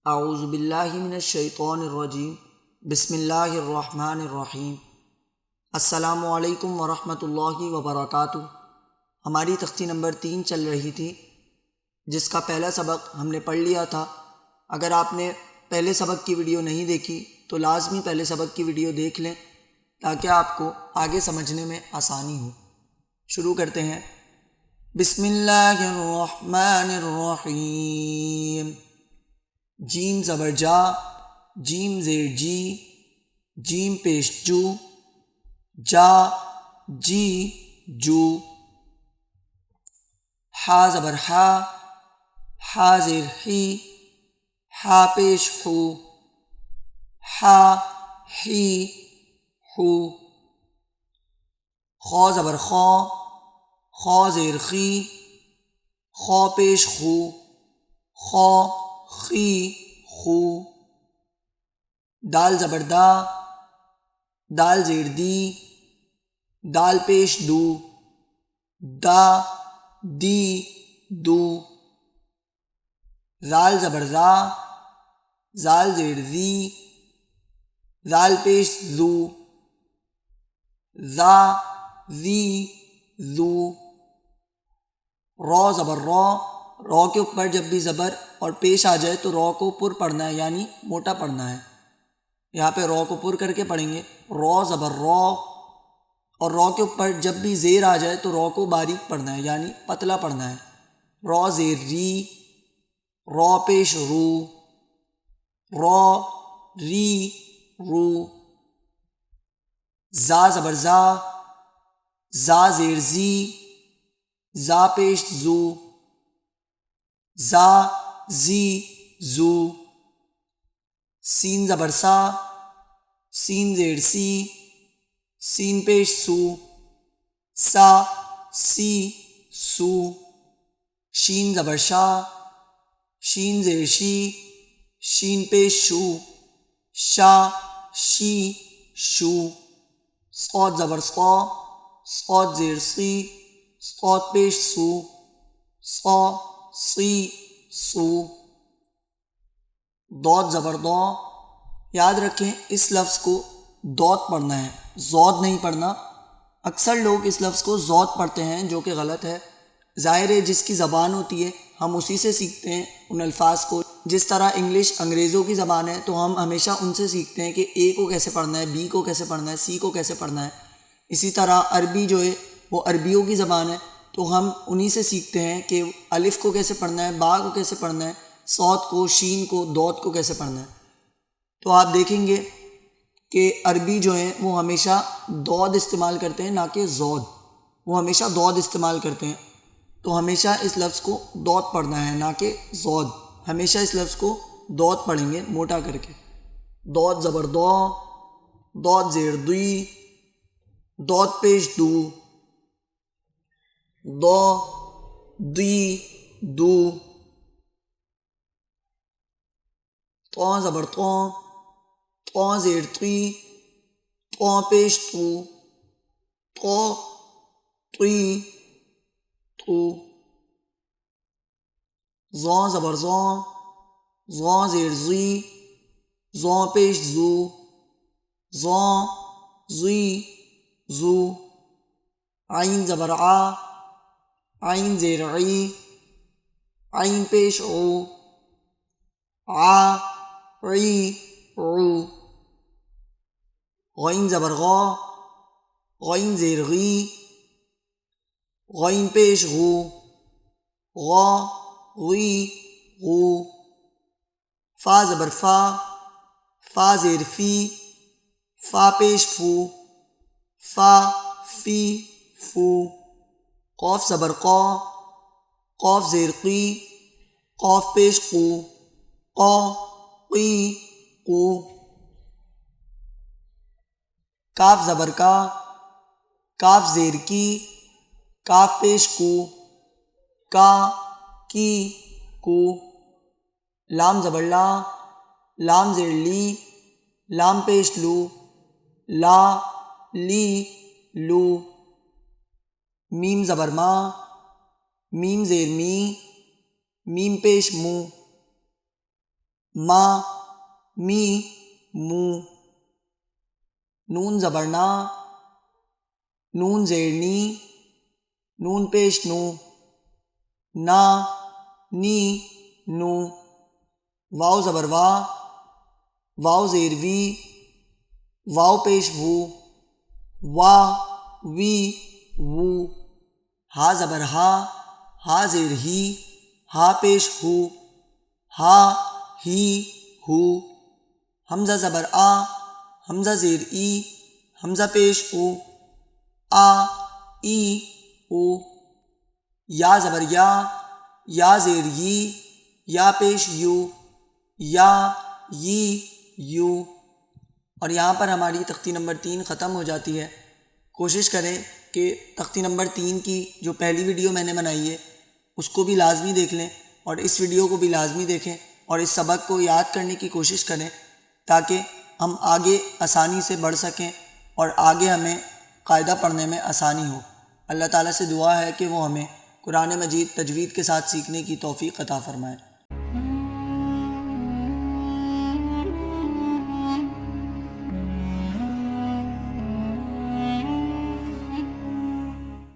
اعوذ باللہ من الشیطان الرجیم بسم اللہ الرحمن الرحیم۔ السلام علیکم ورحمۃ اللہ وبرکاتہ۔ ہماری تختی نمبر 3 چل رہی تھی، جس کا پہلا سبق ہم نے پڑھ لیا تھا۔ اگر آپ نے پہلے سبق کی ویڈیو نہیں دیکھی تو لازمی پہلے سبق کی ویڈیو دیکھ لیں تاکہ آپ کو آگے سمجھنے میں آسانی ہو۔ شروع کرتے ہیں۔ بسم اللہ الرحمن الرحیم۔ جیم زبر جا، جیم زیر جی، جیم پیش جو، جا جی جو۔ حا زبر حا، حا زیر حی، حا پیش حو، حا حی حو۔ خا زبر خا، خا زیر خی، خا پیش خو، خا خی خو۔ دال زبر دا، دال زیر دی، دال پیش دو، دا دی دو۔ زال زبر زا، زال زیر زی، زال پیش زو، زا زی زو۔ را زبر را، را کے اوپر جب بھی زبر اور پیش آ جائے تو را کو پر پڑھنا ہے، یعنی موٹا پڑھنا ہے۔ یہاں پہ را کو پر کر کے پڑھیں گے، را زبر را، اور را کے اوپر جب بھی زیر آ جائے تو را کو باریک پڑھنا ہے، یعنی پتلا پڑھنا ہے۔ را زیر ری، را پیش رو، را ری رو۔ زا زبر زا، زا زیر زی، زا پیش زو، زا زی زو۔ سین زبر سا، سین زیر سی، سین پیش سو، سا سی سو۔ شین زبر شا، شین زیر شی، شین پیش شو، شا شی شو۔ صاد زبر صا، صاد زیر سی، صاد پیش سو، صا سی سو۔ ضاد زبر ضا، یاد رکھیں اس لفظ کو ضاد پڑھنا ہے، ضاد نہیں پڑھنا۔ اکثر لوگ اس لفظ کو ضاد پڑھتے ہیں، جو کہ غلط ہے۔ ظاہر ہے جس کی زبان ہوتی ہے ہم اسی سے سیکھتے ہیں ان الفاظ کو۔ جس طرح انگلش انگریزوں کی زبان ہے تو ہم ہمیشہ ان سے سیکھتے ہیں کہ اے کو کیسے پڑھنا ہے، بی کو کیسے پڑھنا ہے، سی کو کیسے پڑھنا ہے۔ اسی طرح عربی جو ہے وہ عربیوں کی زبان ہے تو ہم انہی سے سیکھتے ہیں کہ الف کو کیسے پڑھنا ہے، با کو کیسے پڑھنا ہے، صاد کو، شین کو، ضاد کو کیسے پڑھنا ہے۔ تو آپ دیکھیں گے کہ عربی جو ہیں وہ ہمیشہ ضاد استعمال کرتے ہیں، نہ کہ ضاد۔ وہ ہمیشہ ضاد استعمال کرتے ہیں، تو ہمیشہ اس لفظ کو ضاد پڑھنا ہے، نہ کہ ضاد۔ ہمیشہ اس لفظ کو ضاد پڑھیں گے موٹا کر کے۔ ضاد زبر ضا، ضاد زیر دی، ضاد پیش دو، ضا دی دو۔ طا زبر طا، طا زیر طی، طا پیش طو، طا طی طو۔ ظا زبر ظا، ظا زیر زی، ظا پیش زو، ظا زی زو۔ عین زبر آ، عین زیر عی، عین پیش عو، عا عی عو۔ غین زبر غا، غین زیر غی، غین پیش غو، غا غی غو۔ فا زبر فا، فا زیر فی، فا پیش فو، فا فی فو۔ قاف زبر قا، قاف زیر قی، قاف پیش قو، قا قی قو۔ کاف زبر کا، کاف زیر کی، کاف پیش کو، کا کی کو۔ لام زبر لا، لام زیر لی، لام پیش لو، لا لی لو۔ میم زبر ما، میم زیر می، میم پیش مو، ما می مو نون زبر نا نون زیر نی نون پیش نو نا نی نو واو زبر وا واو زیر وی واو پیش وو وا وی وو ہا زبر ہا زیر ہی ہا پیش ہو ہا ہی ہو حمزہ زبر حمزہ زیر ای حمزہ پیش او آ ای او یا زبر یا زیر یی یا پیش یو یا یی یو اور یہاں پر ہماری تختی نمبر 3 ختم ہو جاتی ہے۔ کوشش کریں کہ تختی نمبر 3 کی جو پہلی ویڈیو میں نے بنائی ہے اس کو بھی لازمی دیکھ لیں اور اس ویڈیو کو بھی لازمی دیکھیں اور اس سبق کو یاد کرنے کی کوشش کریں تاکہ ہم آگے آسانی سے بڑھ سکیں اور آگے ہمیں قاعدہ پڑھنے میں آسانی ہو۔ اللہ تعالیٰ سے دعا ہے کہ وہ ہمیں قرآن مجید تجوید کے ساتھ سیکھنے کی توفیق عطا فرمائے۔